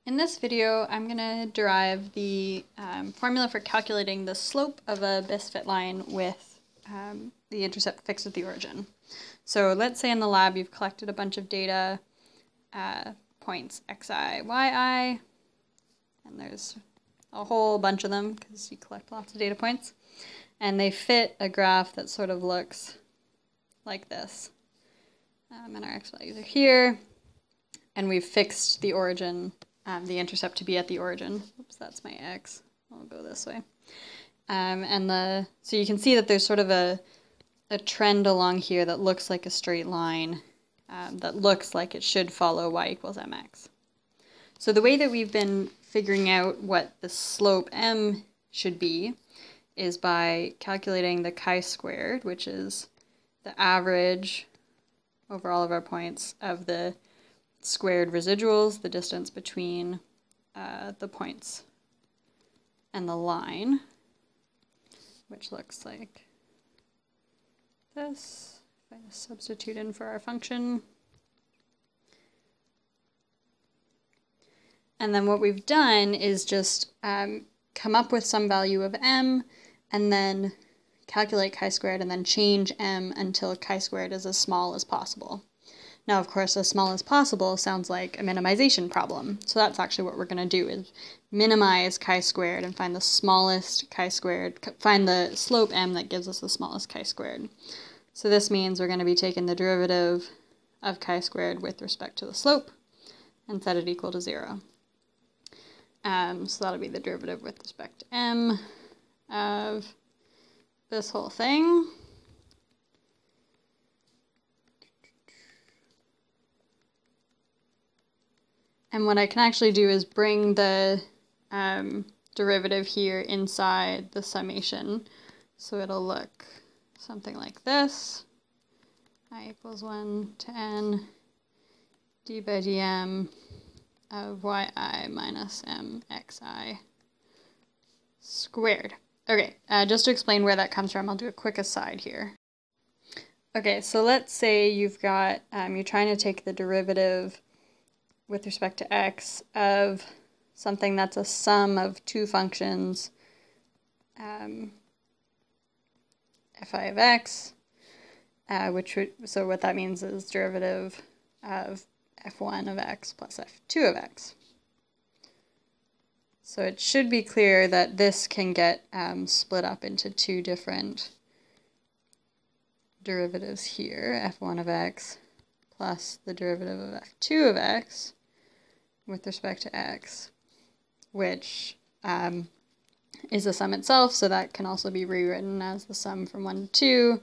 In this video, I'm going to derive the formula for calculating the slope of a best fit line with the intercept fixed at the origin. So let's say in the lab you've collected a bunch of data, points xi, yi, and there's a whole bunch of them because you collect lots of data points, and they fit a graph that sort of looks like this. And our x values are here, and we've fixed the origin, the intercept to be at the origin. Oops, that's my x. I'll go this way. So you can see that there's sort of a trend along here that looks like a straight line, that looks like it should follow y equals mx. So the way that we've been figuring out what the slope m should be is by calculating the chi-squared, which is the average over all of our points of the squared residuals, the distance between the points and the line, which looks like this. If I substitute in for our function. And then what we've done is just come up with some value of m, and then calculate chi-squared, and then change m until chi-squared is as small as possible. Now, of course, as small as possible sounds like a minimization problem. So that's actually what we're going to do, is minimize chi-squared and find the smallest chi-squared, find the slope m that gives us the smallest chi-squared. So this means we're going to be taking the derivative of chi-squared with respect to the slope and set it equal to 0. So that'll be the derivative with respect to m of this whole thing. And what I can actually do is bring the derivative here inside the summation. So it'll look something like this. I equals 1 to n d by dm of yi minus mxi squared. Okay, just to explain where that comes from, I'll do a quick aside here. Okay, so let's say you've got, you're trying to take the derivative with respect to x of something that's a sum of two functions, fi of x, so what that means is derivative of f1 of x plus f2 of x. So it should be clear that this can get split up into two different derivatives here, f1 of x plus the derivative of f2 of x with respect to x, which is the sum itself, so that can also be rewritten as the sum from 1 to 2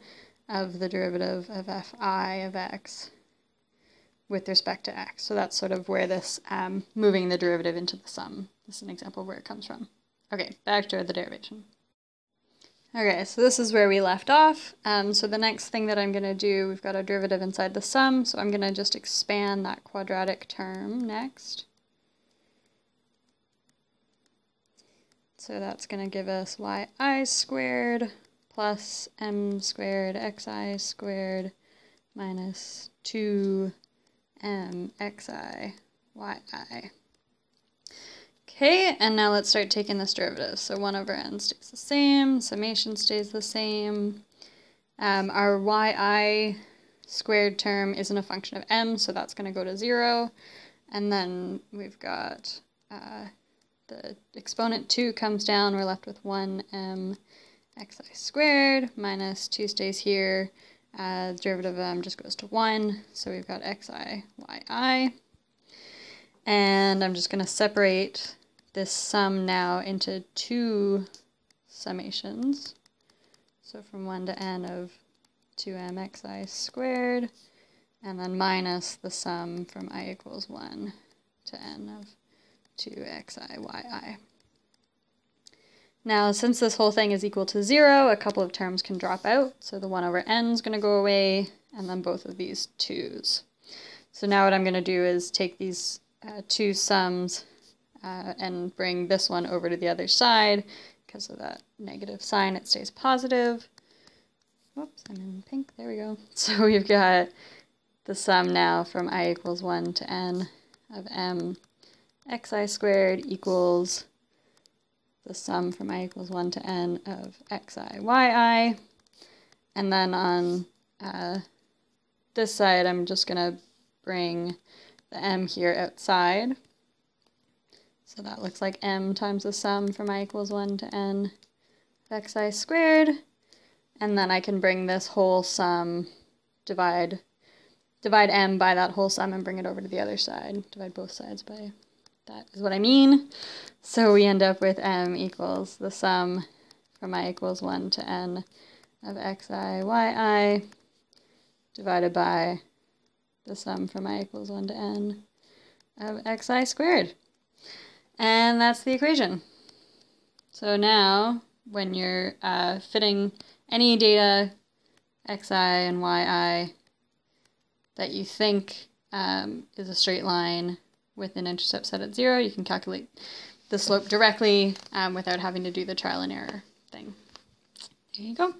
of the derivative of fi of x with respect to x. So that's sort of where this moving the derivative into the sum. This is an example of where it comes from. Okay, back to the derivation. Okay, so this is where we left off. So the next thing that I'm going to do, we've got a derivative inside the sum, so I'm going to just expand that quadratic term next. So that's going to give us yi squared plus m squared xi squared minus 2 mxi yi. Okay, and now let's start taking this derivative. So 1 over n stays the same, summation stays the same. Our yi squared term isn't a function of m, so that's going to go to 0. And then we've got the exponent 2 comes down, we're left with 1 xi squared minus 2 stays here. The derivative of m just goes to 1, so we've got xi yi. And I'm just going to separate this sum now into two summations. So from 1 to n of 2m xi squared, and then minus the sum from I equals 1 to n of 2xi yi. Now, since this whole thing is equal to 0, a couple of terms can drop out. So the 1 over n is going to go away, and then both of these 2's. So now what I'm going to do is take these two sums and bring this one over to the other side. Because of that negative sign, it stays positive. Whoops, I'm in pink. There we go. So we've got the sum now from I equals 1 to n of m xi squared equals the sum from I equals 1 to n of xi, yi. And then on this side, I'm just going to bring the m here outside. So that looks like m times the sum from I equals 1 to n of xi squared. And then I can bring this whole sum, divide m by that whole sum and bring it over to the other side. Divide both sides by that is what I mean. So we end up with m equals the sum from I equals 1 to n of xi, yi divided by the sum from I equals 1 to n of xi squared. And that's the equation. So now, when you're fitting any data, xi and yi, that you think is a straight line with an intercept set at 0, you can calculate the slope directly without having to do the trial and error thing. There you go.